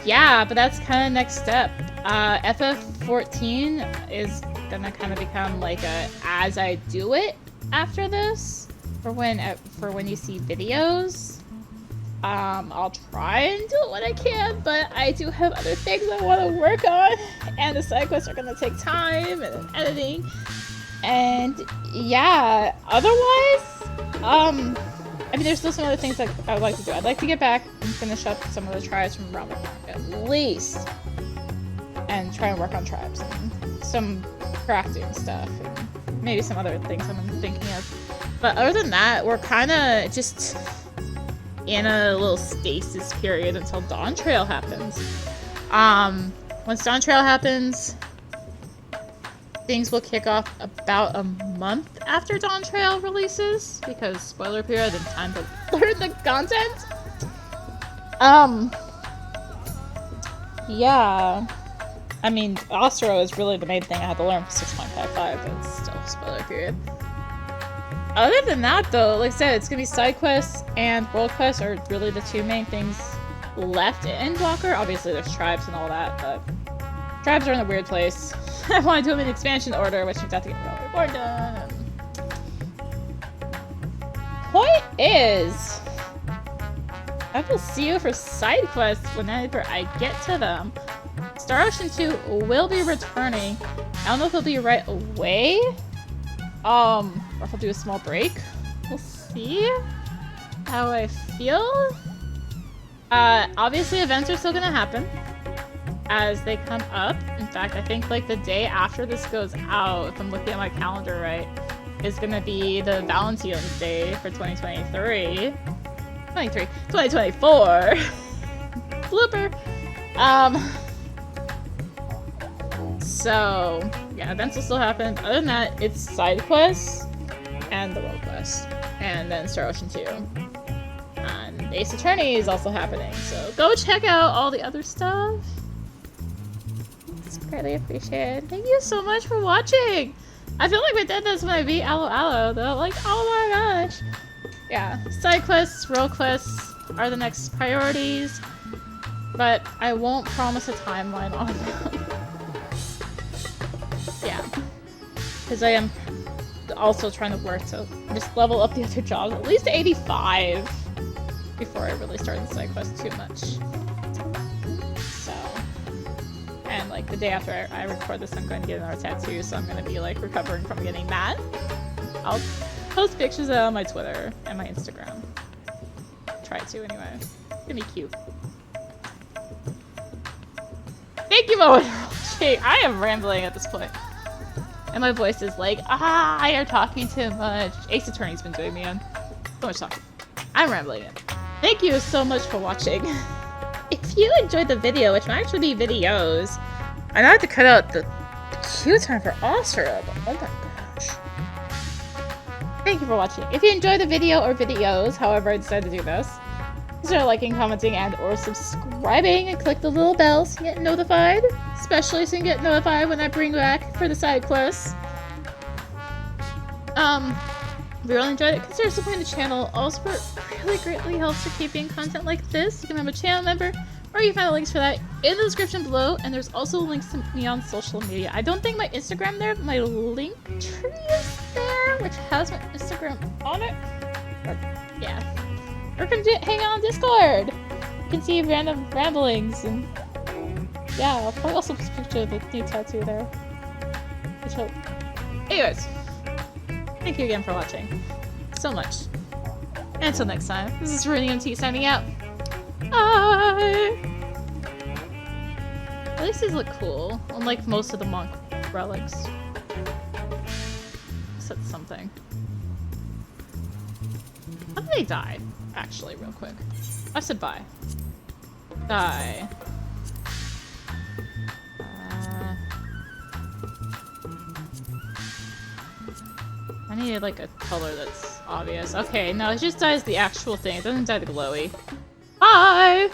Yeah, but that's kind of next step. FF14 is gonna kind of become like a as I do it after this for when you see videos. I'll try and do it when I can, but I do have other things I want to work on, and the side quests are gonna take time and editing. And yeah, otherwise, I mean, there's still some other things that I would like to do. I'd like to get back and finish up some of the tribes from around the clock, at least, and try and work on tribes and some crafting stuff, and maybe some other things I'm thinking of. But other than that, we're kind of just in a little stasis period until Dawn Trail happens. Once Dawn Trail happens, things will kick off about a month after Dawn Trail releases, because spoiler period and time to learn the content. Yeah. I mean, Asura is really the main thing I had to learn for 6.55, but it's still spoiler period. Other than that, though, like I said, it's gonna be side quests and world quests are really the two main things left in Endwalker. Obviously, there's tribes and all that, but tribes are in a weird place. I want to do them in expansion order, which means I have to get really more done. Point is, I will see you for side quests whenever I get to them. Star Ocean 2 will be returning. I don't know if it'll be right away, or if I'll do a small break. We'll see how I feel. Obviously events are still gonna happen as they come up. In fact, I think like the day after this goes out, if I'm looking at my calendar right, is gonna be the Valentine's Day for 2023. 2024. Blooper. So yeah, events will still happen. Other than that, it's side quests and the world quest, and then Star Ocean 2. And Ace Attorney is also happening, so go check out all the other stuff. It's greatly appreciated. Thank you so much for watching. I feel like we did this when I beat Aloe Aloe, though. Like, oh my gosh. Yeah, side quests, world quests are the next priorities, but I won't promise a timeline on them. Yeah, because I am also trying to work to just level up the other jobs at least to 85 before I really start the side quest too much. So, and like the day after I record this, I'm going to get another tattoo, so I'm going to be like recovering from getting that. I'll post pictures on my Twitter and my Instagram. Try to anyway. It's gonna be cute. Thank you, Mo. I am rambling at this point. And my voice is like, you're talking too much. Ace Attorney's been doing me in. So much talking. I'm rambling it. Thank you so much for watching. If you enjoyed the video, which might actually be videos, I know I have to cut out the queue time for Asura, but oh my gosh. Thank you for watching. If you enjoyed the video or videos, however I decided to do this, consider liking, commenting, and or subscribing, and click the little bell so you get notified. Especially so you can get notified when I bring back for the side quests. If you really enjoyed it, consider supporting the channel. All support really greatly helps for keeping content like this. You can become a channel member, or you can find the links for that in the description below, and there's also links to me on social media. I don't think my Instagram there, but my link tree is there, which has my Instagram on it. Or, yeah. Or can hang out on Discord. You can see random ramblings, and yeah, I'll probably also post a picture of the new tattoo there. Which hope. Anyways, thank you again for watching so much. And until next time, this is Runium T signing out. Bye! At least these look cool, unlike most of the monk relics. That's something. How did they die? Actually, real quick. I said bye. Die. I needed like a color that's obvious. Okay, no, it just dies the actual thing. It doesn't die the glowy. Bye!